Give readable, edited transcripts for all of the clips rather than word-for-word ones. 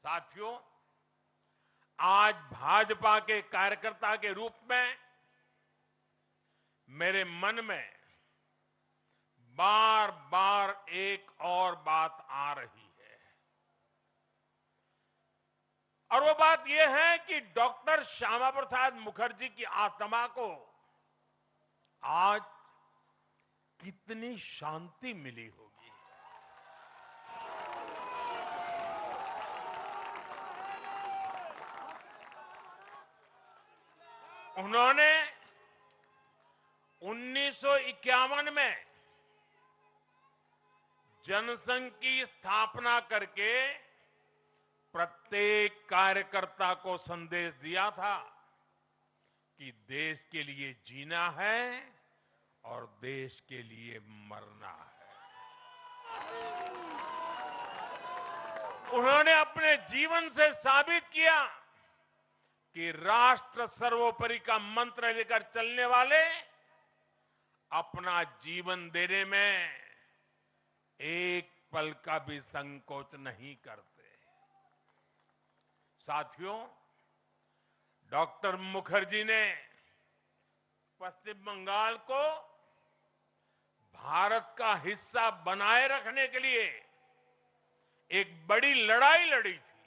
साथियों, आज भाजपा के कार्यकर्ता के रूप में मेरे मन में बार बार एक और बात आ रही है और वो बात यह है कि डॉक्टर श्यामा प्रसाद मुखर्जी की आत्मा को आज कितनी शांति मिली होगी। उन्होंने 1951 में जनसंघ की स्थापना करके प्रत्येक कार्यकर्ता को संदेश दिया था कि देश के लिए जीना है और देश के लिए मरना है। उन्होंने अपने जीवन से साबित किया कि राष्ट्र सर्वोपरि का मंत्र लेकर चलने वाले अपना जीवन देने में एक पल का भी संकोच नहीं करते। साथियों, डॉक्टर मुखर्जी ने पश्चिम बंगाल को भारत का हिस्सा बनाए रखने के लिए एक बड़ी लड़ाई लड़ी थी।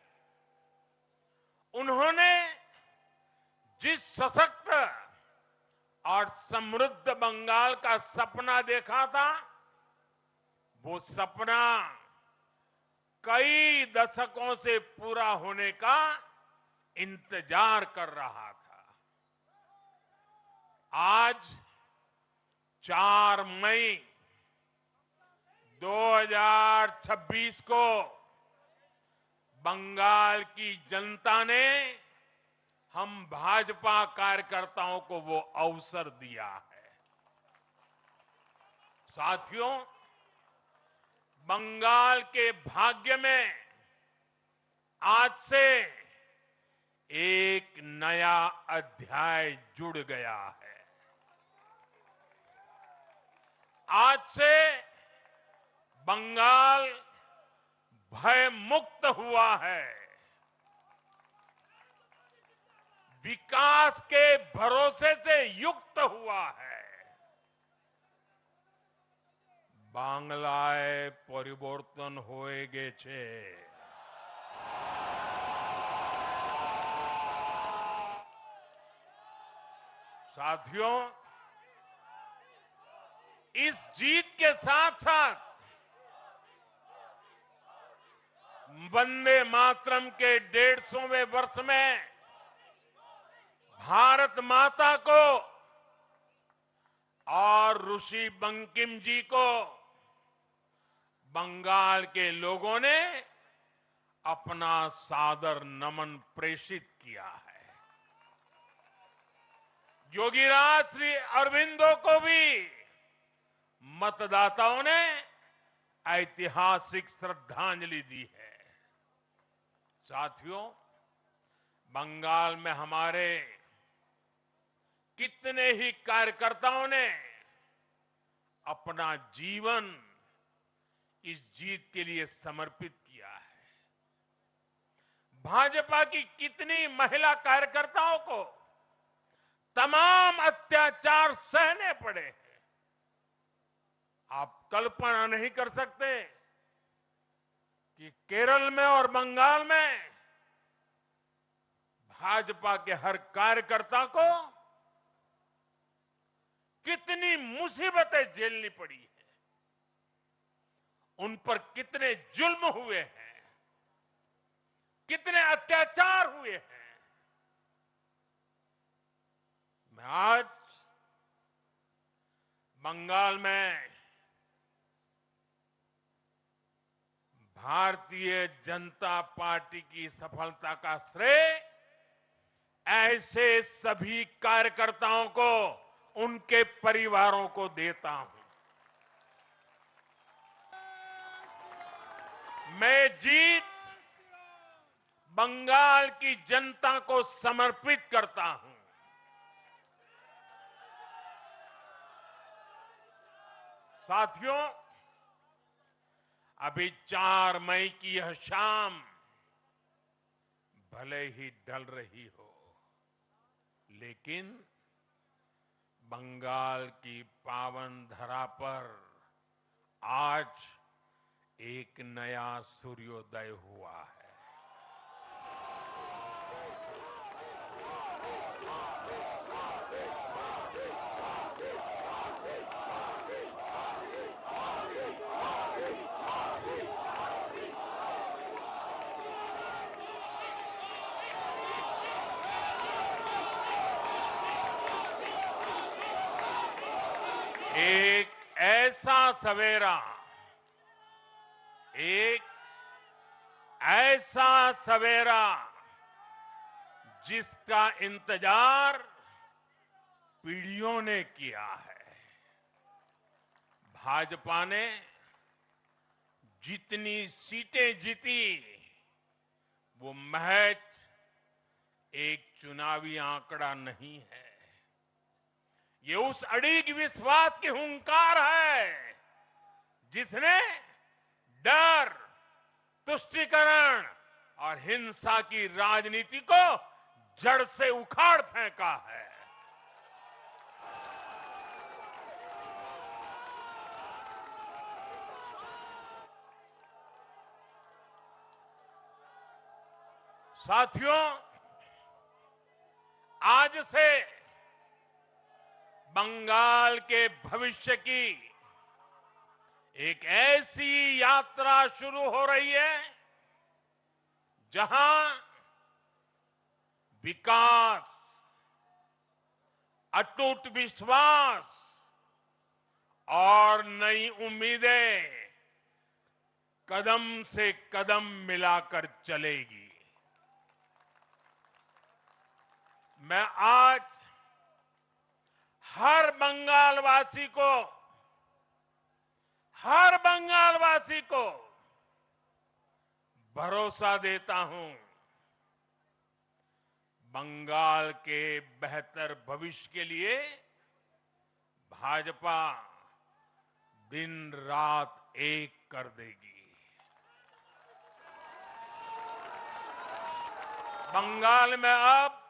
उन्होंने जिस सशक्त और समृद्ध बंगाल का सपना देखा था, वो सपना कई दशकों से पूरा होने का इंतजार कर रहा था। आज 4 मई 2026 को बंगाल की जनता ने हम भाजपा कार्यकर्ताओं को वो अवसर दिया है। साथियों, बंगाल के भाग्य में आज से एक नया अध्याय जुड़ गया है। आज से बंगाल भय मुक्त हुआ है। विकास के भरोसे से युक्त हुआ है। बांग्लाय परिवर्तन होए गेछे। साथियों, इस जीत के साथ साथ वंदे मातरम के 150वें वर्ष में भारत माता को और ऋषि बंकिम जी को बंगाल के लोगों ने अपना सादर नमन प्रेषित किया है। योगीराज श्री अरविंदो को भी मतदाताओं ने ऐतिहासिक श्रद्धांजलि दी है। साथियों, बंगाल में हमारे कितने ही कार्यकर्ताओं ने अपना जीवन इस जीत के लिए समर्पित किया है। भाजपा की कितनी महिला कार्यकर्ताओं को तमाम अत्याचार सहने पड़े हैं। आप कल्पना नहीं कर सकते कि केरल में और बंगाल में भाजपा के हर कार्यकर्ता को कितनी मुसीबतें झेलनी पड़ी है, उन पर कितने जुल्म हुए हैं, कितने अत्याचार हुए हैं। मैं आज बंगाल में भारतीय जनता पार्टी की सफलता का श्रेय ऐसे सभी कार्यकर्ताओं को, उनके परिवारों को देता हूं। मैं जीत बंगाल की जनता को समर्पित करता हूं। साथियों, अभी 4 मई की यह शाम भले ही ढल रही हो, लेकिन बंगाल की पावन धरा पर आज एक नया सूर्योदय हुआ है। एक ऐसा सवेरा, एक ऐसा सवेरा जिसका इंतजार पीढ़ियों ने किया है। भाजपा ने जितनी सीटें जीती वो महज एक चुनावी आंकड़ा नहीं है, ये उस अड़िग विश्वास की हुंकार है जिसने डर, तुष्टीकरण और हिंसा की राजनीति को जड़ से उखाड़ फेंका है। साथियों, आज से बंगाल के भविष्य की एक ऐसी यात्रा शुरू हो रही है जहां विकास, अटूट विश्वास और नई उम्मीदें कदम से कदम मिलाकर चलेगी। मैं आज हर बंगालवासी को भरोसा देता हूं, बंगाल के बेहतर भविष्य के लिए भाजपा दिन रात एक कर देगी। बंगाल में अब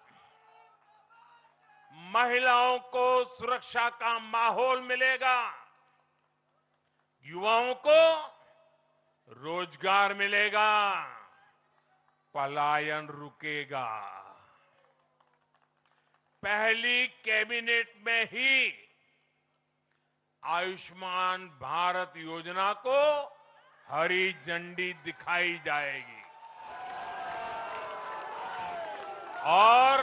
महिलाओं को सुरक्षा का माहौल मिलेगा, युवाओं को रोजगार मिलेगा, पलायन रुकेगा। पहली कैबिनेट में ही आयुष्मान भारत योजना को हरी झंडी दिखाई जाएगी और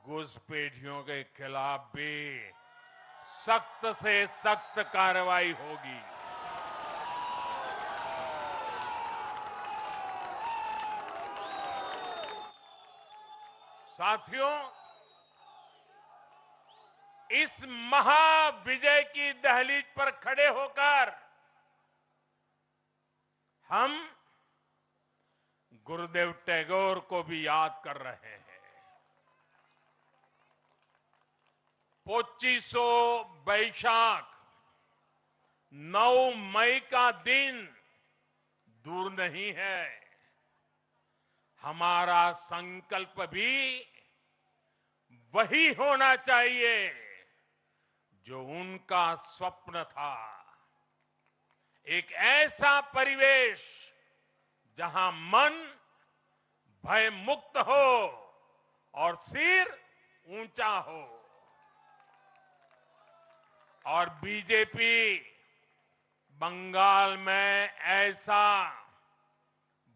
घुसपैठियों के खिलाफ भी सख्त से सख्त कार्रवाई होगी। साथियों, इस महाविजय की दहलीज पर खड़े होकर हम गुरुदेव टैगोर को भी याद कर रहे हैं। 25 बैशाख 9 मई का दिन दूर नहीं है। हमारा संकल्प भी वही होना चाहिए जो उनका स्वप्न था। एक ऐसा परिवेश जहां मन भय मुक्त हो और सिर ऊंचा हो। और बीजेपी बंगाल में ऐसा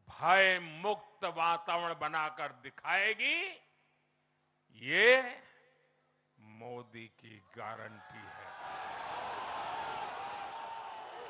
भय मुक्त वातावरण बनाकर दिखाएगी, ये मोदी की गारंटी है।